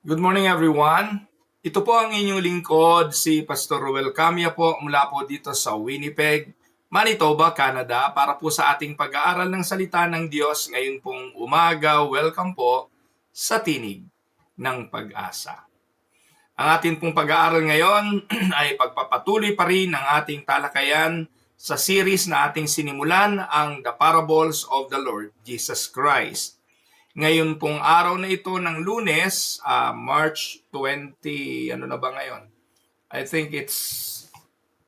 Good morning everyone. Ito po ang inyong lingkod, si Pastor Ruel Camia po mula po dito sa Winnipeg, Manitoba, Canada para po sa ating pag-aaral ng salita ng Diyos ngayon pong umaga. Welcome po sa Tinig ng Pag-asa. Ang ating pong pag-aaral ngayon ay pagpapatuloy pa rin ng ating talakayan sa series na ating sinimulan, ang The Parables of the Lord Jesus Christ. Ngayon pong araw na ito ng Lunes, March 20, ano na ba ngayon? I think it's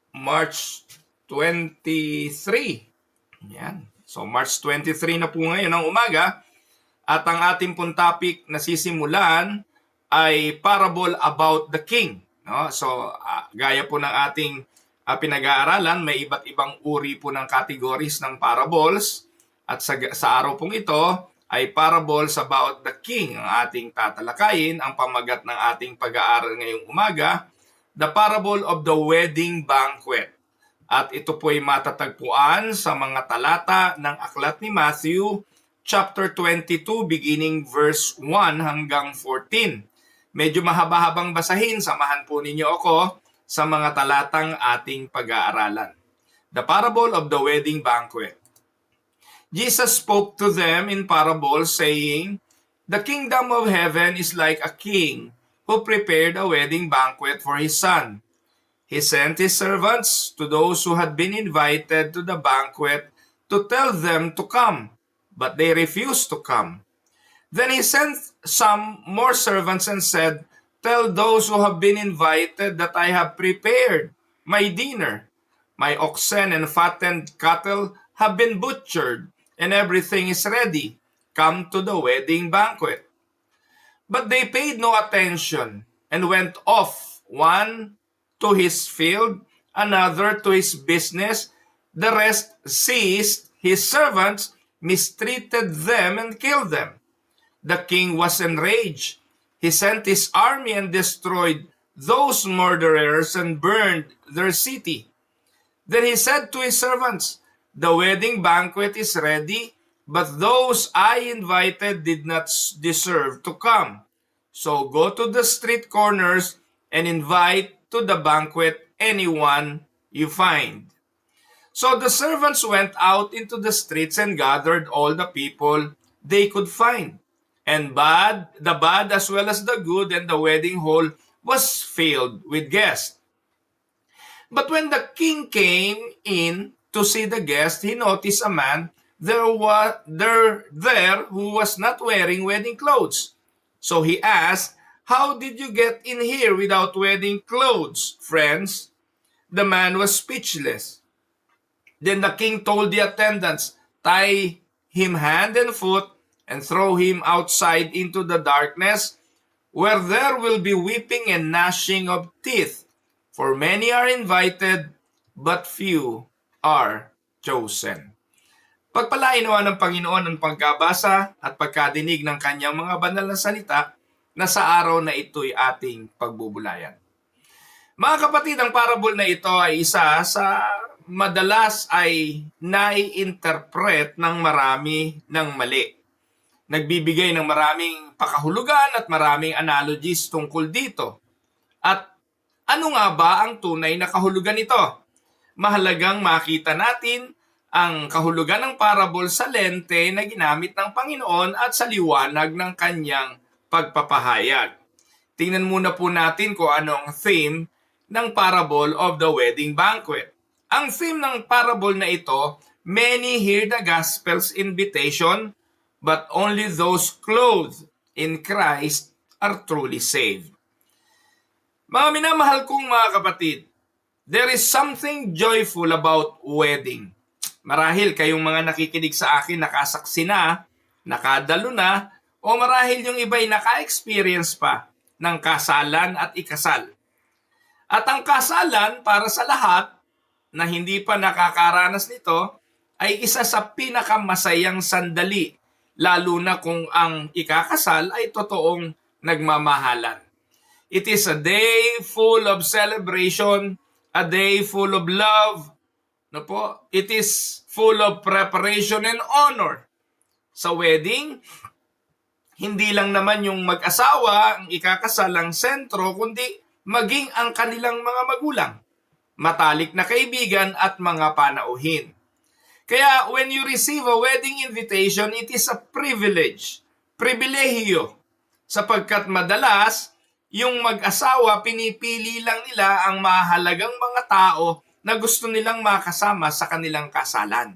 March 23. Yan. So March 23 na po ngayon ng umaga at ang ating pong topic na sisimulan ay Parable about the King. No? So gaya po ng ating pinag-aaralan, may iba't ibang uri po ng categories ng parables at sa araw pong ito ay parables about the king ang ating tatalakayin. Ang pamagat ng ating pag-aaral ngayong umaga, the parable of the wedding banquet. At ito po ay matatagpuan sa mga talata ng aklat ni Matthew, chapter 22, beginning verse 1 hanggang 14. Medyo mahaba-habang basahin, samahan po ninyo ako sa mga talatang ating pag-aaralan. The parable of the wedding banquet. Jesus spoke to them in parables, saying, "The kingdom of heaven is like a king who prepared a wedding banquet for his son. He sent his servants to those who had been invited to the banquet to tell them to come, but they refused to come. Then he sent some more servants and said, 'Tell those who have been invited that I have prepared my dinner. My oxen and fattened cattle have been butchered, and everything is ready. Come to the wedding banquet.' But they paid no attention and went off, one to his field, another to his business. The rest seized his servants, mistreated them, and killed them. The king was enraged. He sent his army and destroyed those murderers and burned their city. Then he said to his servants, 'The wedding banquet is ready, but those I invited did not deserve to come. So go to the street corners and invite to the banquet anyone you find.' So the servants went out into the streets and gathered all the people they could find. And the bad as well as the good, and the wedding hall was filled with guests. But when the king came in to see the guests, he noticed a man there who was not wearing wedding clothes. So he asked, 'How did you get in here without wedding clothes, friends?' The man was speechless. Then the king told the attendants, 'Tie him hand and foot and throw him outside into the darkness, where there will be weeping and gnashing of teeth. For many are invited, but few are chosen.'" Pagpalain nawa ng Panginoon ang pagkabasa at pagkadinig ng kanyang mga banal na salita na sa araw na ito'y ating pagbubulayan. Mga kapatid, ang parable na ito ay isa sa madalas ay nai-interpret ng marami ng mali. Nagbibigay ng maraming pakahulugan at maraming analogies tungkol dito. At ano nga ba ang tunay na kahulugan nito? Mahalagang makita natin ang kahulugan ng parable sa lente na ginamit ng Panginoon at sa liwanag ng kanyang pagpapahayag. Tingnan muna po natin kung anong theme ng parable of the wedding banquet. Ang theme ng parable na ito, many hear the gospel's invitation, but only those clothed in Christ are truly saved. Mga minamahal kong mga kapatid, there is something joyful about wedding. Marahil kayong mga nakikinig sa akin nakasaksi na, nakadalo na, o marahil yung iba'y naka-experience pa ng kasalan at ikasal. At ang kasalan para sa lahat na hindi pa nakakaranas nito ay isa sa pinakamasayang sandali, lalo na kung ang ikakasal ay totoong nagmamahalan. It is a day full of celebration, a day full of love. It is full of preparation and honor. Sa wedding, Hindi lang naman yung mag-asawa ang ikakasal ang sentro, kundi maging ang kanilang mga magulang, matalik na kaibigan at mga panauhin. Kaya when you receive a wedding invitation, it is a privilege, pribilehiyo, sapagkat madalas yung mag-asawa pinipili lang nila ang mahalagang mga tao na gusto nilang makasama sa kanilang kasalan.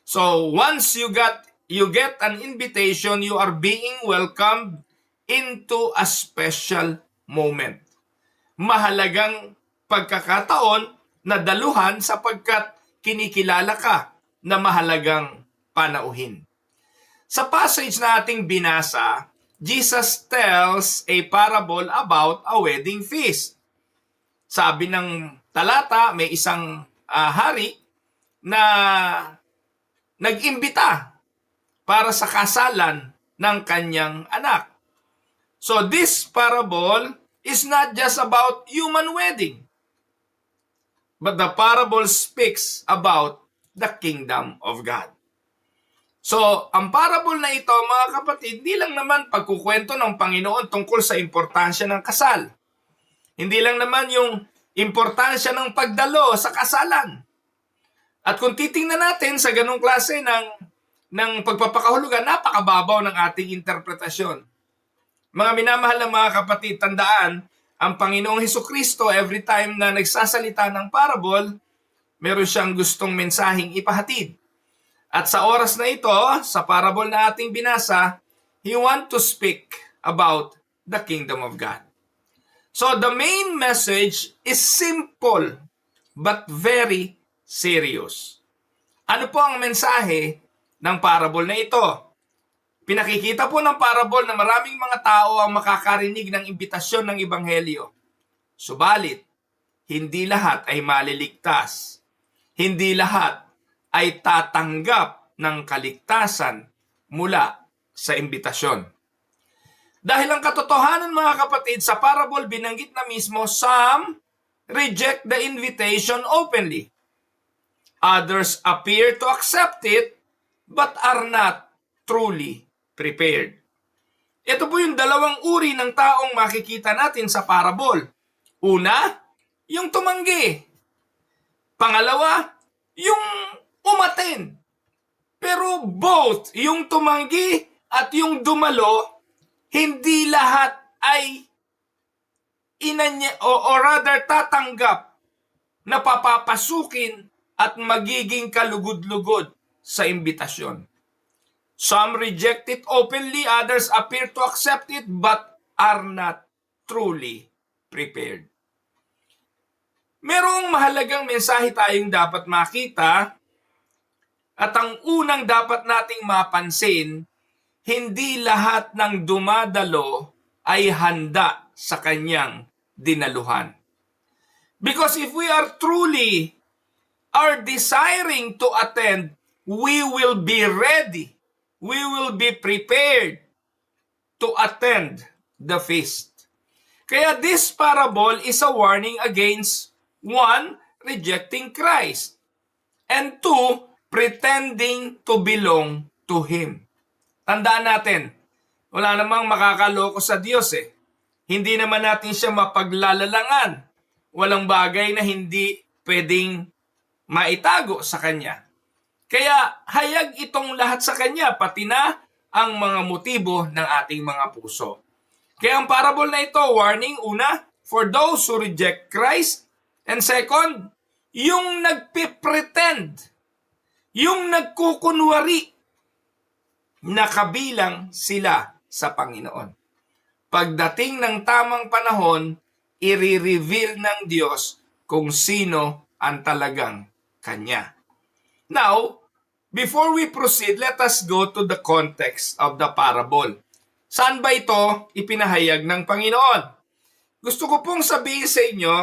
So once you get an invitation, you are being welcomed into a special moment. Mahalagang pagkakataon na daluhan sapagkat kinikilala ka na mahalagang panauhin. Sa passage na ating binasa, Jesus tells a parable about a wedding feast. Sabi ng talata, may isang hari na nag-imbita para sa kasalan ng kanyang anak. So this parable is not just about human wedding, but the parable speaks about the kingdom of God. So, ang parable na ito, mga kapatid, hindi lang naman pagkukwento ng Panginoon tungkol sa importansya ng kasal. Hindi lang naman yung importansya ng pagdalo sa kasalan. At kung titingnan natin sa ganung klase ng pagpapakahulugan, napakababaw ng ating interpretasyon. Mga minamahal na mga kapatid, tandaan, ang Panginoong Hesukristo, every time na nagsasalita ng parable, meron siyang gustong mensaheng ipahatid. At sa oras na ito, sa parable na ating binasa, He want to speak about the kingdom of God. So the main message is simple but very serious. Ano po ang mensahe ng parable na ito? Pinakikita po ng parable na maraming mga tao ang makakarinig ng imbitasyon ng Ebanghelyo. Subalit, hindi lahat ay maliligtas. Hindi lahat ay tatanggap ng kaligtasan mula sa imbitasyon. Dahil ang katotohanan, mga kapatid, sa parable binanggit na mismo, some reject the invitation openly. Others appear to accept it but are not truly prepared. Ito po yung dalawang uri ng taong makikita natin sa parable. Una, yung tumanggi. Pangalawa, yung umaten. Pero both, yung tumanggi at yung dumalo, hindi lahat ay rather tatanggap na papapasukin at magiging kalugod-lugod sa imbitasyon. Some reject it openly, others appear to accept it but are not truly prepared. Merong mahalagang mensahe tayong dapat makita at ang unang dapat nating mapansin, hindi lahat ng dumadalo ay handa sa kanyang dinaluhan. Because if we are desiring to attend, we will be ready. We will be prepared to attend the feast. Kaya this parable is a warning against 1, rejecting Christ, and 2, pretending to belong to Him. Tandaan natin, wala namang makakaloko sa Diyos eh. Hindi naman natin siya mapaglalalangan. Walang bagay na hindi pwedeng maitago sa Kanya. Kaya hayag itong lahat sa Kanya, pati na ang mga motibo ng ating mga puso. Kaya ang parable na ito, warning, una, for those who reject Christ, and second, yung nagpipretend, yung nagkukunwari na kabilang sila sa Panginoon. Pagdating ng tamang panahon, i-reveal ng Diyos kung sino ang talagang Kanya. Now, before we proceed, let us go to the context of the parable. Saan ba ito ipinahayag ng Panginoon? Gusto ko pong sabihin sa inyo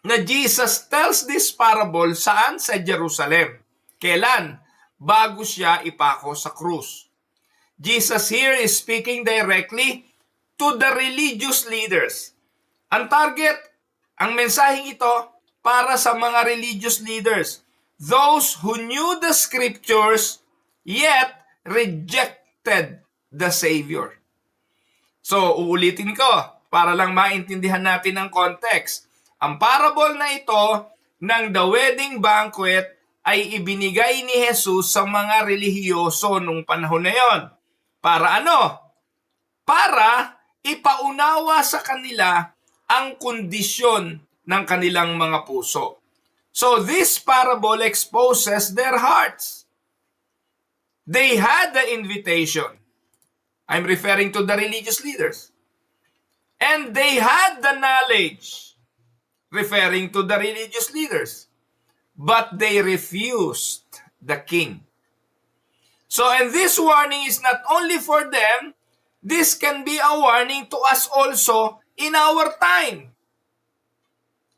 na Jesus tells this parable saan? Sa Jerusalem. Kailan? Bago siya ipako sa krus. Jesus here is speaking directly to the religious leaders. Ang target, ang mensaheng ito para sa mga religious leaders. Those who knew the scriptures yet rejected the Savior. So, uulitin ko para lang maintindihan natin ang context. Ang parable na ito ng the wedding banquet ay ibinigay ni Jesus sa mga relihiyoso nung panahon na yon. Para ano? Para ipaunawa sa kanila ang kondisyon ng kanilang mga puso. So this parable exposes their hearts. They had the invitation. I'm referring to the religious leaders. And they had the knowledge, referring to the religious leaders. But they refused the king. So, and this warning is not only for them, this can be a warning to us also in our time.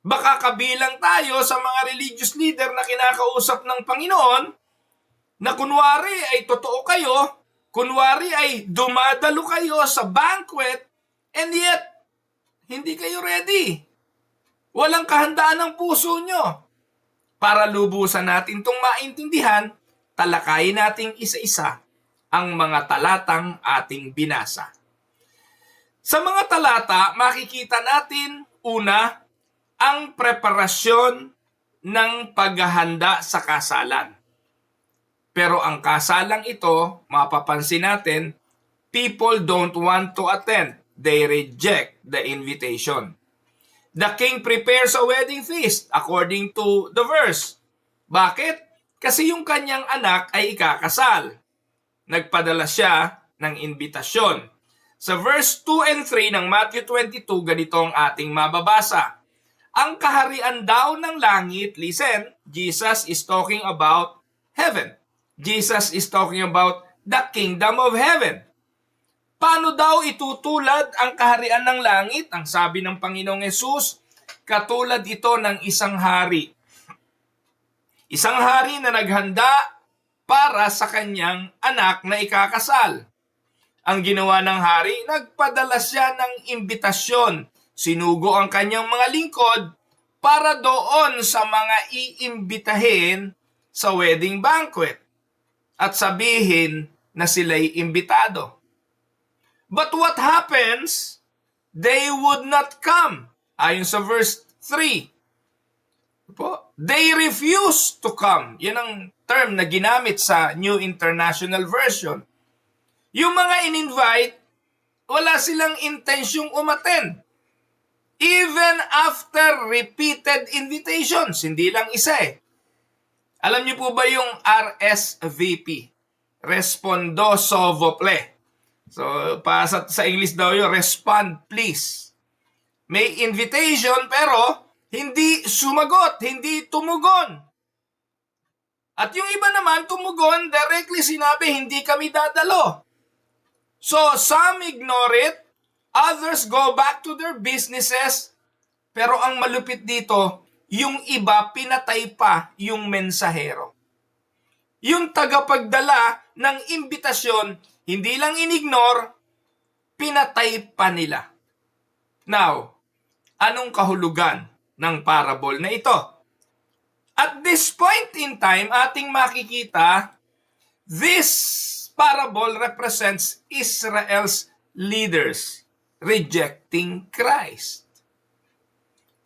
Baka kabilang tayo sa mga religious leader na kinakausap ng Panginoon na kunwari ay totoo kayo, kunwari ay dumadalo kayo sa banquet, and yet, hindi kayo ready. Walang kahandaan ng puso nyo. Para lubusan natin itong maintindihan, talakayin nating isa-isa ang mga talatang ating binasa. Sa mga talata, makikita natin, una, ang preparasyon ng paghahanda sa kasalan. Pero ang kasalang ito, mapapansin natin, people don't want to attend. They reject the invitation. The king prepares a wedding feast according to the verse. Bakit? Kasi yung kanyang anak ay ikakasal. Nagpadala siya ng invitasyon. Sa verse 2 and 3 ng Matthew 22, ganito ang ating mababasa. Ang kaharian daw ng langit, listen, Jesus is talking about heaven. Jesus is talking about the kingdom of heaven. Paano daw itutulad ang kaharian ng langit? Ang sabi ng Panginoong Hesus, katulad ito ng isang hari. Isang hari na naghanda para sa kanyang anak na ikakasal. Ang ginawa ng hari, nagpadala siya ng imbitasyon. Sinugo ang kanyang mga lingkod para doon sa mga iimbitahin sa wedding banquet at sabihin na sila'y imbitado. But what happens? They would not come. Ayon sa verse 3. They refuse to come. Yan ang term na ginamit sa New International Version. Yung mga in-invite, wala silang intensyong umattend. Even after repeated invitations, hindi lang isa eh. Alam niyo po ba yung RSVP? Respondo sovople. So, sa English daw yun, respond please. May invitation pero hindi sumagot, hindi tumugon. At yung iba naman tumugon, directly sinabi, hindi kami dadalo. So, some ignore it, others go back to their businesses, pero ang malupit dito, yung iba pinatay pa yung mensahero. Yung tagapagdala ng imbitasyon, hindi lang inignore, pinatay pa nila. Now, anong kahulugan ng parable na ito? At this point in time, ating makikita, this parable represents Israel's leaders rejecting Christ.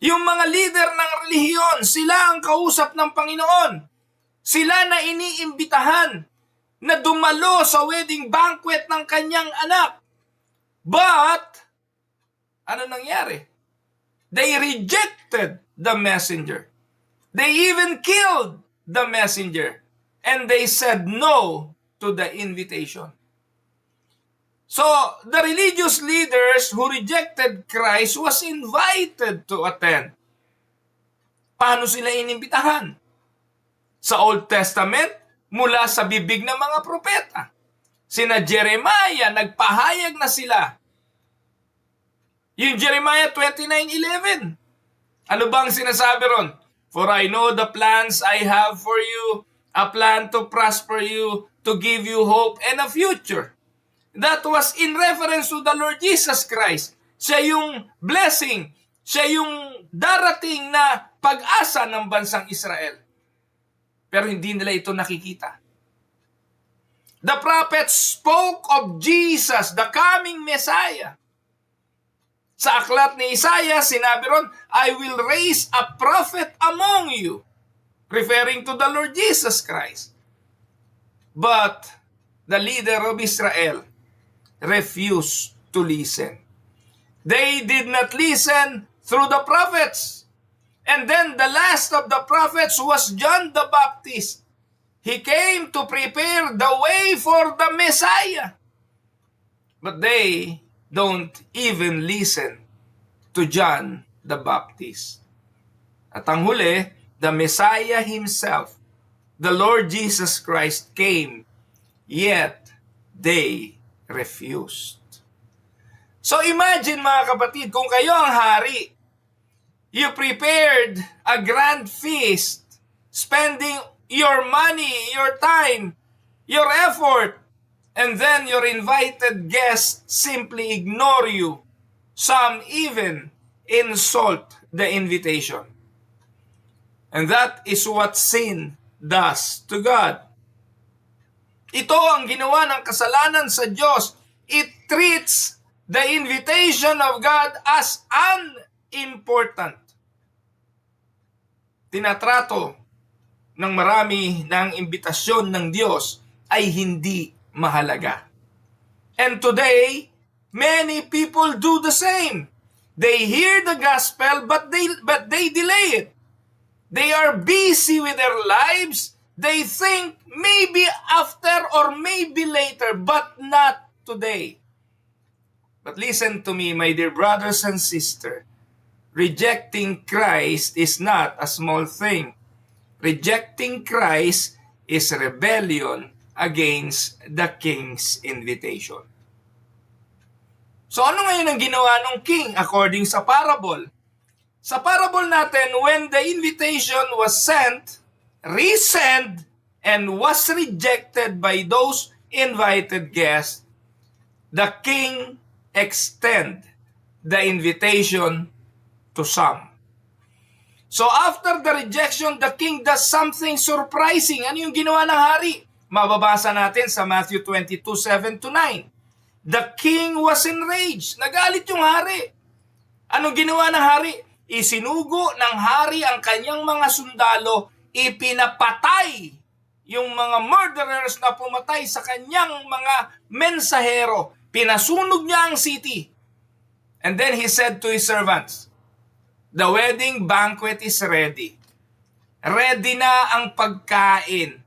Yung mga leader ng relihiyon, sila ang kausap ng Panginoon. Sila na iniimbitahan na dumalo sa wedding banquet ng kanyang anak. But, ano nangyari? They rejected the messenger. They even killed the messenger. And they said no to the invitation. So, the religious leaders who rejected Christ was invited to attend. Paano sila inimbitahan? Sa Old Testament, mula sa bibig ng mga propeta. Sina Jeremiah, nagpahayag na sila. Yung Jeremiah 29:11. Ano bang sinasabi ron? For I know the plans I have for you, a plan to prosper you, to give you hope and a future. That was in reference to the Lord Jesus Christ. Siya yung blessing, siya yung darating na pag-asa ng bansang Israel. Pero hindi nila ito nakikita. The prophets spoke of Jesus, the coming Messiah. Sa aklat ni Isaiah, sinabi ron, I will raise a prophet among you, referring to the Lord Jesus Christ. But the leader of Israel refused to listen. They did not listen through the prophets. And then the last of the prophets was John the Baptist. He came to prepare the way for the Messiah. But they don't even listen to John the Baptist. At ang huli, the Messiah himself, the Lord Jesus Christ, came, yet they refused. So imagine mga kapatid, kung kayo ang hari, you prepared a grand feast, spending your money, your time, your effort, and then your invited guests simply ignore you. Some even insult the invitation. And that is what sin does to God. Ito ang ginawa ng kasalanan sa Diyos. It treats the invitation of God as unimportant. Tinatrato ng marami na ang imbitasyon ng Diyos ay hindi mahalaga. And today, many people do the same. They hear the gospel but they delay it. They are busy with their lives. They think maybe after or maybe later, but not today. But listen to me, my dear brothers and sisters. Rejecting Christ is not a small thing. Rejecting Christ is rebellion against the king's invitation. So ano ngayon ang ginawa ng king according sa parable? Sa parable natin, when the invitation was sent, resent, and was rejected by those invited guests, the king extend the invitation to some. So after the rejection, the king does something surprising. Ano yung ginawa ng hari? Mababasa natin sa Matthew 22:7-9. The king was enraged. Nagalit yung hari. Anong ginawa ng hari? Isinugo ng hari ang kanyang mga sundalo, ipinapatay yung mga murderers na pumatay sa kanyang mga mensahero. Pinasunog niya ang city. And then he said to his servants, the wedding banquet is ready. Ready na ang pagkain.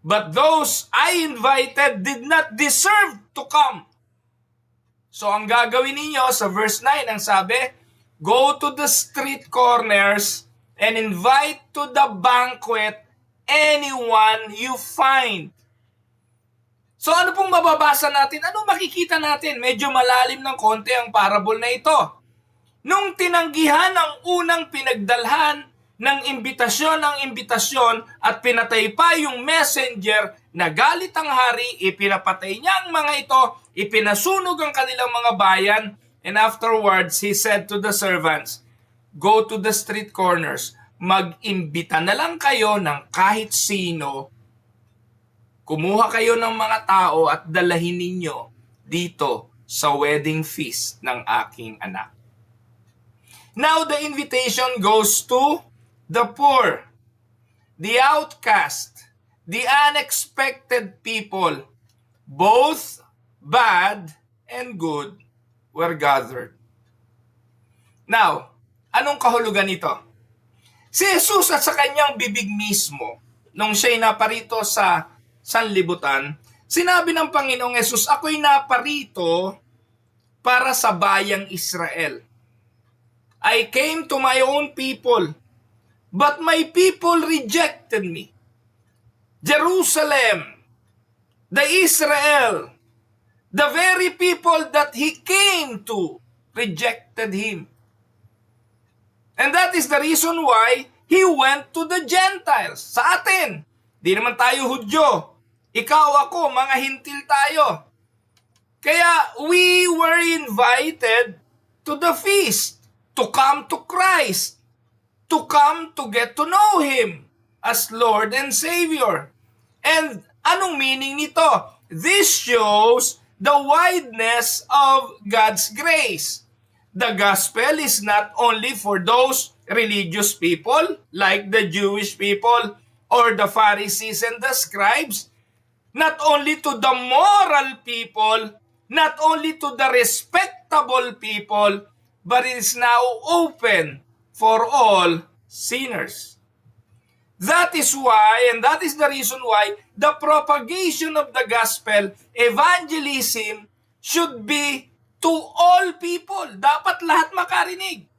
But those I invited did not deserve to come. So ang gagawin ninyo sa verse 9, ang sabi, go to the street corners and invite to the banquet anyone you find. So ano pong mababasa natin? Ano makikita natin? Medyo malalim ng konti ang parable na ito. Nung tinanggihan ang unang pinagdalhan ng imbitasyon at pinatay pa yung messenger, nagalit ang hari, ipinapatay niya ang mga ito, ipinasunog ang kanilang mga bayan, and afterwards he said to the servants, go to the street corners, mag-imbita na lang kayo ng kahit sino, kumuha kayo ng mga tao at dalahin ninyo dito sa wedding feast ng aking anak. Now the invitation goes to the poor, the outcast, the unexpected people. Both bad and good were gathered. Now, anong kahulugan nito? Si Jesus at sa kanyang bibig mismo, nung siya'y naparito sa sanlibutan, sinabi ng Panginoong Jesus, ako'y naparito para sa bayang Israel. I came to my own people, but my people rejected me. Jerusalem, the Israel, the very people that he came to, rejected him. And that is the reason why he went to the Gentiles. Sa atin, di naman tayo Hudyo. Ikaw, ako, mga hintil tayo. Kaya we were invited to the feast, to come to Christ, to come to get to know Him as Lord and Savior. And Anong meaning nito? This shows the wideness of God's grace. The gospel is not only for those religious people like the Jewish people or the Pharisees and the scribes, not only to the moral people, not only to the respectable people, but it is now open for all sinners. That is why, and that is the reason why, the propagation of the gospel, evangelism, should be to all people. Dapat lahat makarinig.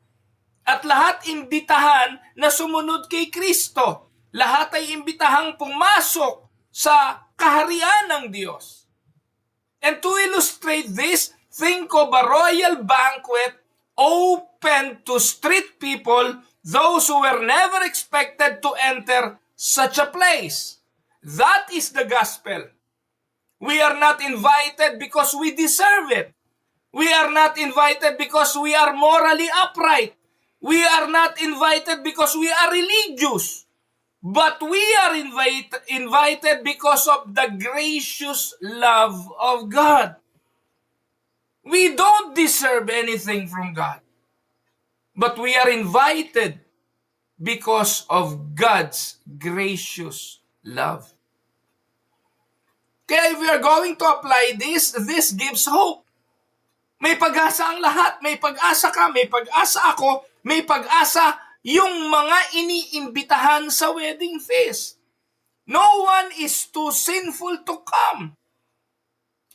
At lahat imbitahan na sumunod kay Kristo. Lahat ay imbitahang pumasok sa kaharian ng Diyos. And to illustrate this, think of a royal banquet open to street people, those who were never expected to enter such a place. That is the gospel. We are not invited because we deserve it. We are not invited because we are morally upright. We are not invited because we are religious. But we are invited because of the gracious love of God. We don't deserve anything from God. But we are invited because of God's gracious love. Kaya if we are going to apply this gives hope. May pag-asa ang lahat. May pag-asa ka, may pag-asa ako, may pag-asa yung mga iniimbitahan sa wedding feast. No one is too sinful to come.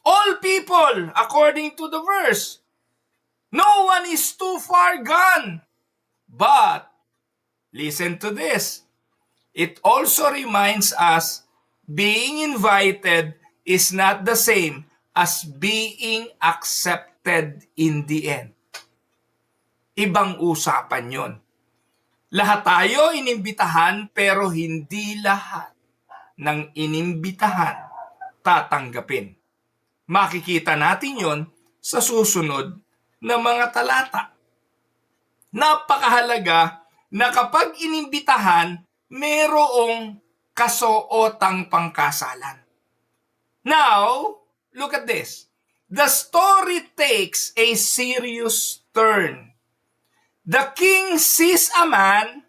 All people, according to the verse. No one is too far gone. But, listen to this. It also reminds us being invited is not the same as being accepted in the end. Ibang usapan yon. Lahat tayo inimbitahan pero hindi lahat ng inimbitahan tatanggapin. Makikita natin yon sa susunod na mga talata. Napakahalaga na kapag inimbitahan, mayroong kasuotang pangkasalan. Now, look at this. The story takes a serious turn. The king sees a man,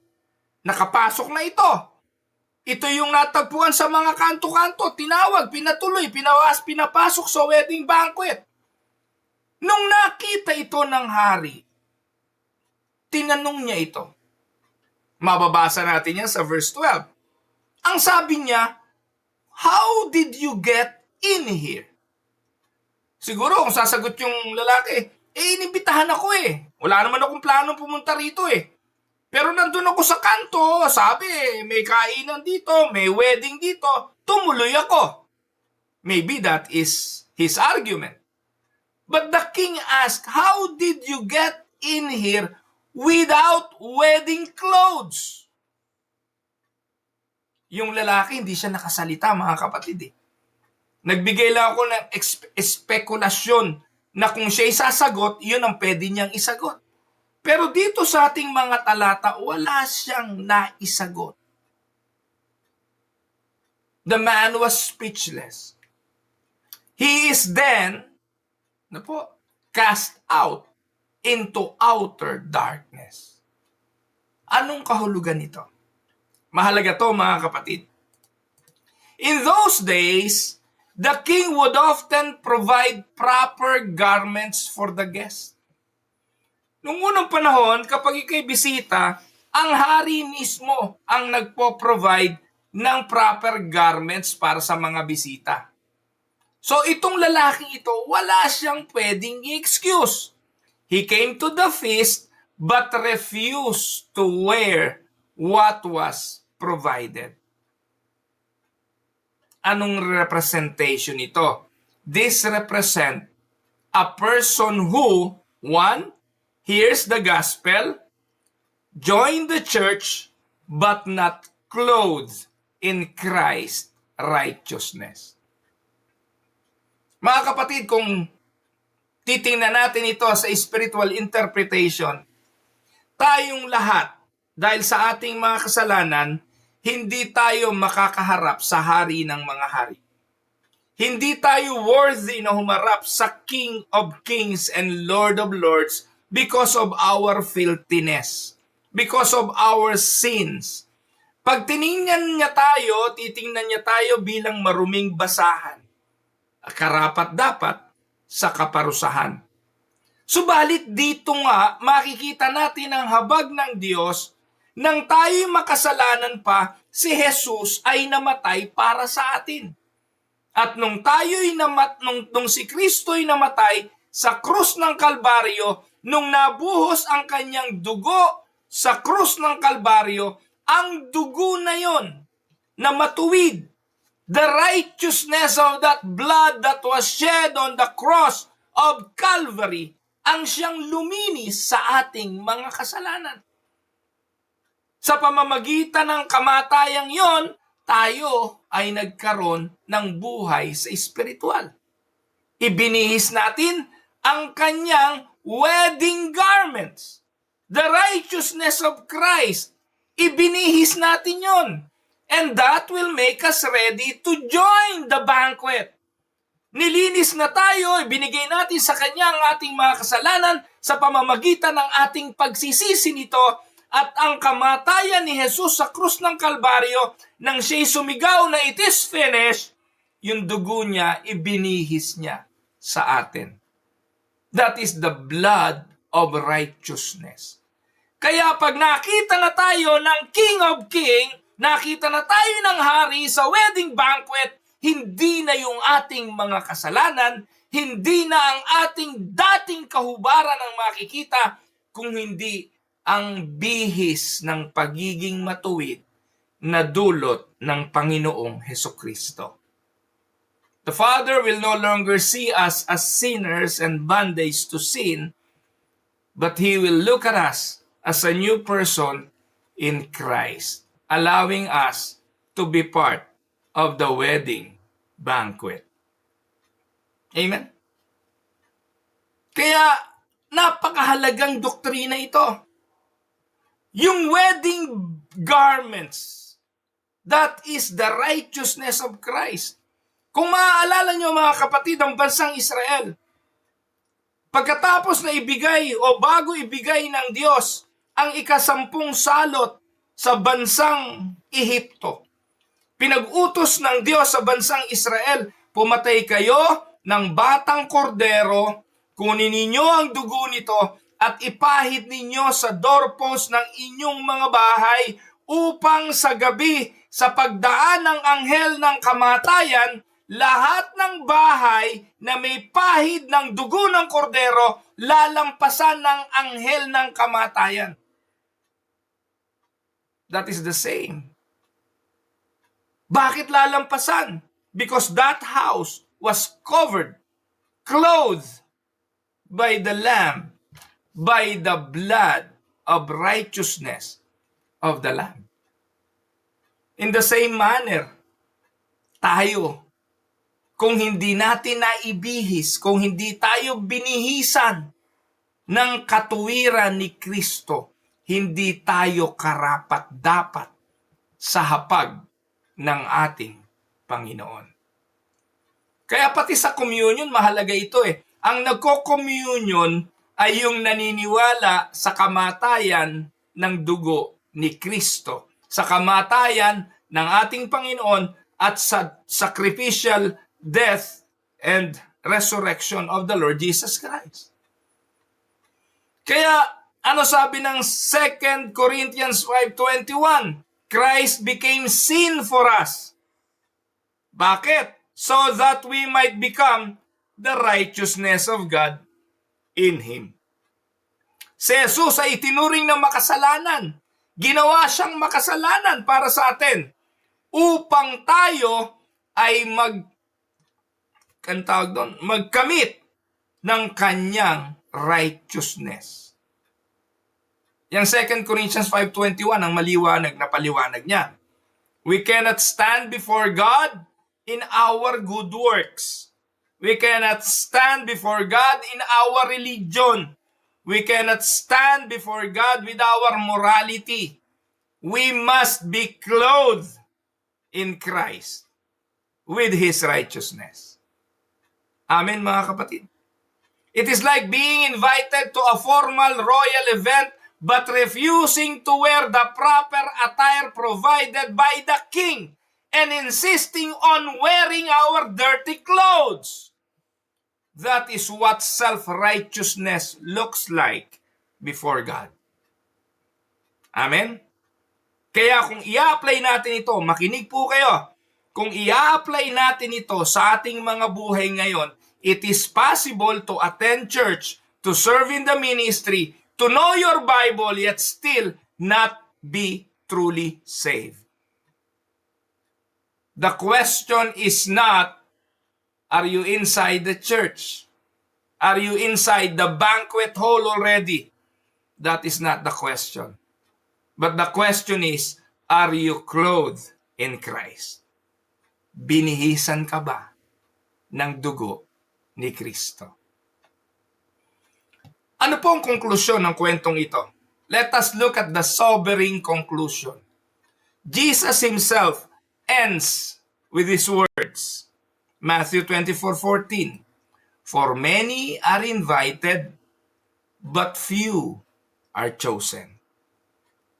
nakapasok na ito. Ito yung natagpuan sa mga kanto-kanto, tinawag, pinatuloy, pinapasok sa wedding banquet. Nung nakita ito ng hari, tinanong niya ito. Mababasa natin yan sa verse 12. Ang sabi niya, how did you get in here? Siguro kung sasagot yung lalaki, inimbitahan ako eh. Wala naman akong planong pumunta rito eh. Pero nandun ako sa kanto, sabi may kainan dito, may wedding dito, tumuloy ako. Maybe that is his argument. But the king asked, how did you get in here without wedding clothes? Yung lalaki, hindi siya nakasalita, mga kapatid eh. Nagbigay lang ako ng espekulasyon na kung siya'y sasagot, yun ang pwede niyang isagot. Pero dito sa ating mga talata, wala siyang naisagot. The man was speechless. He is then, cast out into outer darkness. Anong kahulugan nito? Mahalaga to, mga kapatid. In those days, the king would often provide proper garments for the guest. Noong unang panahon, kapag ikay bisita, ang hari mismo ang nagpo-provide ng proper garments para sa mga bisita. So itong lalaking ito, wala siyang pwedeng i-excuse. He came to the feast but refused to wear what was provided. Anong representation ito? This represent a person who, one, hears the gospel, join the church, but not clothed in Christ's righteousness. Mga kapatid, kung titingnan natin ito sa spiritual interpretation, tayong lahat, dahil sa ating mga kasalanan, hindi tayo makakaharap sa hari ng mga hari. Hindi tayo worthy na humarap sa King of Kings and Lord of Lords because of our filthiness, because of our sins. Pag titingnan niya tayo bilang maruming basahan, karapat-dapat sa kaparusahan. Subalit dito nga, makikita natin ang habag ng Diyos nang tayo'y makasalanan pa, si Jesus ay namatay para sa atin. At nung si Kristo'y namatay sa krus ng Kalbaryo, nung nabuhos ang kanyang dugo sa krus ng Kalbaryo, ang dugo na yon na matuwid, the righteousness of that blood that was shed on the cross of Calvary, ang siyang luminis sa ating mga kasalanan. Sa pamamagitan ng kamatayang yon, tayo ay nagkaroon ng buhay sa espiritual. Ibinihis natin ang kanyang wedding garments. The righteousness of Christ. Ibinihis natin yon. And that will make us ready to join the banquet. Nilinis na tayo, ibinigay natin sa kanya ang ating mga kasalanan sa pamamagitan ng ating pagsisisi nito. At ang kamatayan ni Jesus sa krus ng Kalbaryo, nang siya'y sumigaw na it is finished, yung dugo niya, ibinihis niya sa atin. That is the blood of righteousness. Kaya pag nakita na tayo ng King of Kings, nakita na tayo ng hari sa wedding banquet, hindi na yung ating mga kasalanan, hindi na ang ating dating kahubaran ang makikita, kung hindi ang bihis ng pagiging matuwid na dulot ng Panginoong Hesukristo. The Father will no longer see us as sinners and bondage to sin, but He will look at us as a new person in Christ, allowing us to be part of the wedding banquet. Amen? Kaya napakahalagang doktrina ito. Yung wedding garments, that is the righteousness of Christ. Kung maaalala nyo mga kapatid, ang bansang Israel, pagkatapos na ibigay o bago ibigay ng Diyos ang ikasampung salot sa bansang Ehipto, pinag-utos ng Diyos sa bansang Israel, pumatay kayo ng batang kordero, kunin ninyo ang dugo nito, at ipahid ninyo sa doorpost ng inyong mga bahay upang sa gabi sa pagdaan ng anghel ng kamatayan, lahat ng bahay na may pahid ng dugo ng kordero, lalampasan ng anghel ng kamatayan. That is the same. Bakit lalampasan? Because that house was covered, clothed by the Lamb, by the blood of righteousness of the Lamb. In the same manner, tayo, kung hindi natin naibihis, kung hindi tayo binihisan ng katuwiran ni Kristo, hindi tayo karapat-dapat sa hapag ng ating Panginoon. Kaya pati sa communion, mahalaga ito eh. Ang nagko-communion ay yung naniniwala sa kamatayan ng dugo ni Kristo, sa kamatayan ng ating Panginoon at sa sacrificial death and resurrection of the Lord Jesus Christ. Kaya ano sabi ng 2 Corinthians 5:21? Christ became sin for us. Bakit? So that we might become the righteousness of God in Him. Si Jesus ay itinuring na makasalanan. Ginawa siyang makasalanan para sa atin upang tayo ay magkamit ng kanyang righteousness. Yang 2 Corinthians 5:21 ang maliwanag na paliwanag niya. We cannot stand before God in our good works. We cannot stand before God in our religion. We cannot stand before God with our morality. We must be clothed in Christ. with His righteousness. Amen, mga kapatid. It is like being invited to a formal royal event but refusing to wear the proper attire provided by the king and insisting on wearing our dirty clothes. That is what self-righteousness looks like before God. Amen? Kaya kung i-apply natin ito, makinig po kayo, kung i-apply natin ito sa ating mga buhay ngayon, it is possible to attend church, to serve in the ministry, to know your Bible, yet still not be truly saved. The question is not, are you inside the church? Are you inside the banquet hall already? That is not the question. But the question is, are you clothed in Christ? Binihisan ka ba ng dugo ni Kristo? Ano po ang konklusyon ng kwentong ito? Let us look at the sobering conclusion. Jesus Himself ends with these words. Matthew 24:14. For many are invited, but few are chosen.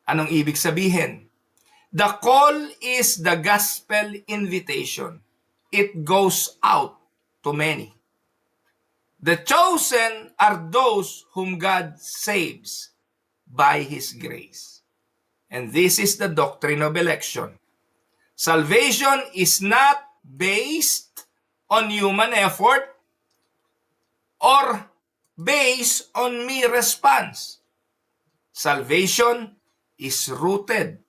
Anong ibig sabihin? The call is the gospel invitation. It goes out to many. The chosen are those whom God saves by His grace. And this is the doctrine of election. Salvation is not based on human effort or based on mere response. Salvation is rooted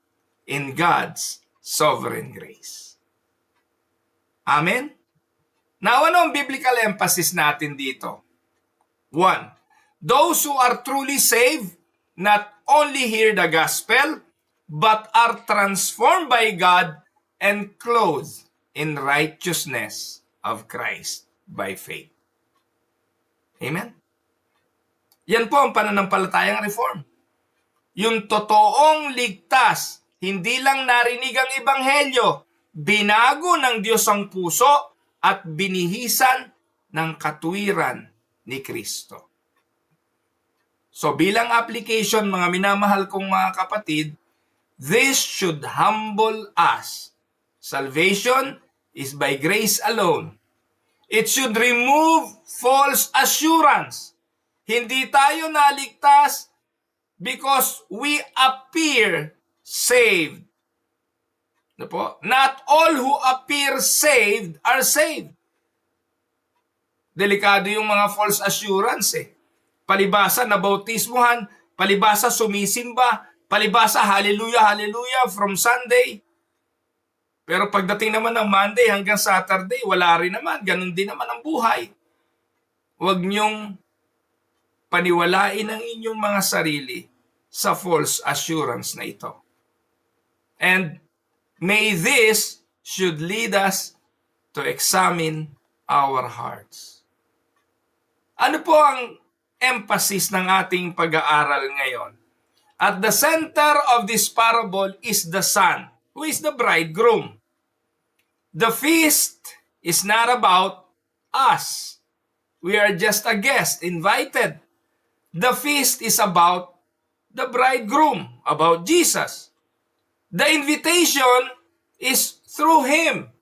in God's sovereign grace. Amen? Now, ano ang biblical emphasis natin dito? 1. Those who are truly saved not only hear the gospel, but are transformed by God and clothed in righteousness of Christ by faith. Amen? Yan po ang pananampalatayang reform. Yung totoong ligtas, hindi lang narinig ang ebanghelyo, binago ng Diyos ang puso at binihisan ng katuwiran ni Kristo. So bilang application, mga minamahal kong mga kapatid, this should humble us. Salvation is by grace alone. It should remove false assurance. Hindi tayo naligtas because we appear saved. Ano po? Not all who appear saved are saved. Delikado yung mga false assurance eh. Palibasa na bautismuhan, palibasa sumisimba, palibasa hallelujah, hallelujah from Sunday. Pero pagdating naman ng Monday hanggang Saturday, wala rin naman. Ganun din naman ang buhay. Huwag niyong paniwalain ang inyong mga sarili sa false assurance na ito. And may this should lead us to examine our hearts. Ano po ang emphasis ng ating pag-aaral ngayon? At the center of this parable is the Son, who is the bridegroom. The feast is not about us. We are just a guest, invited. The feast is about the bridegroom, about Jesus. The invitation is through Him.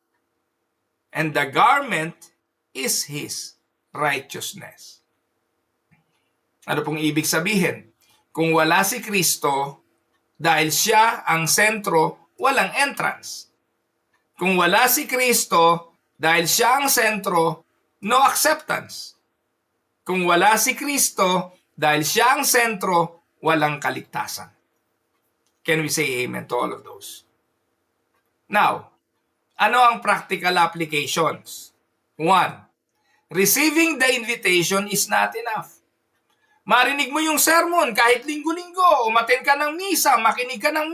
And the garment is His righteousness. Ano pong ibig sabihin? Kung wala si Kristo, dahil Siya ang sentro, walang entrance. Kung wala si Kristo, dahil Siya ang sentro, no acceptance. Kung wala si Kristo, dahil Siya ang sentro, walang kaligtasan. Can we say amen to all of those? Now, ano ang practical applications? 1. Receiving the invitation is not enough. Marinig mo yung sermon kahit linggo-linggo, umattend ka ng misa, makinig ka ng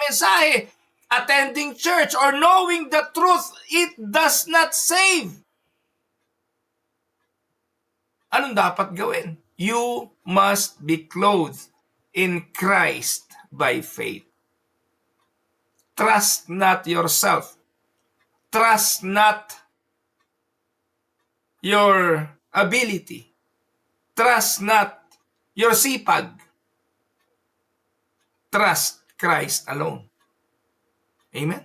mensahe, attending church or knowing the truth, it does not save. Anong dapat gawin? You must be clothed in Christ by faith. Trust not yourself. trust not your ability. Trust not your sipag. Trust Christ alone. Amen?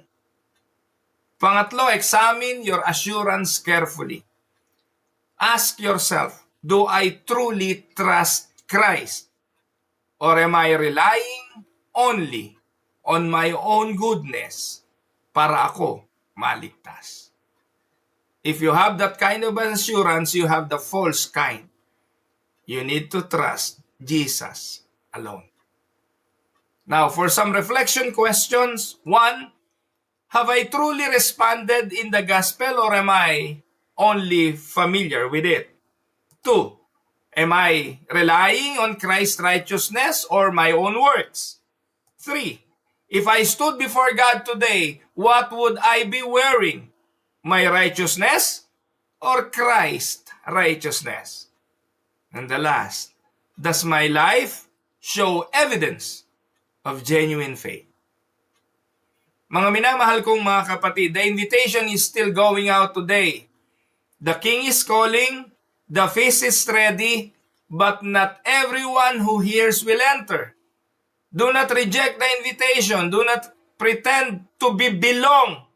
Pangatlo, examine your assurance carefully. Ask yourself, do I truly trust Christ? Or am I relying only on my own goodness para ako maligtas? If you have that kind of assurance, you have the false kind. You need to trust Jesus alone. Now, for some reflection questions. 1, have I truly responded in the gospel or am I only familiar with it? 2, am I relying on Christ's righteousness or my own works? 3, if I stood before God today, what would I be wearing? My righteousness or Christ's righteousness? And the last, does my life show evidence of genuine faith? Mga minamahal kong mga kapatid, the invitation is still going out today. The King is calling, the feast is ready, but not everyone who hears will enter. Do not reject the invitation. Do not pretend to belong.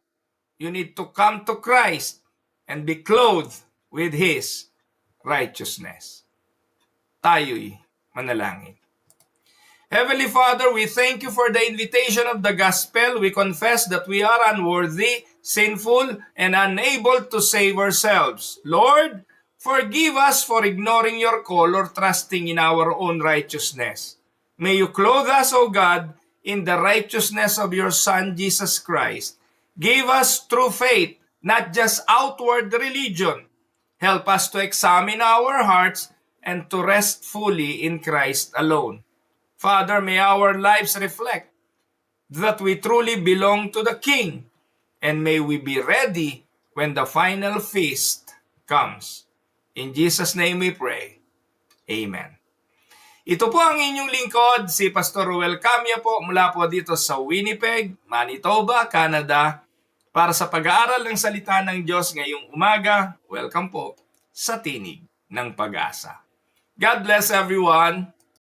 You need to come to Christ and be clothed with His righteousness. Tayo'y manalangin. Heavenly Father, we thank you for the invitation of the gospel. We confess that we are unworthy, sinful, and unable to save ourselves. Lord, forgive us for ignoring your call or trusting in our own righteousness. May you clothe us, O God, in the righteousness of your Son, Jesus Christ. Give us true faith, not just outward religion. Help us to examine our hearts and to rest fully in Christ alone. Father, may our lives reflect that we truly belong to the King, and may we be ready when the final feast comes. In Jesus' name we pray. Amen. Ito po ang inyong lingkod, si Pastor Ruel Camia po, mula po dito sa Winnipeg, Manitoba, Canada, para sa pag-aaral ng salita ng Diyos ngayong umaga. Welcome po sa Tinig ng Pag-asa. God bless everyone.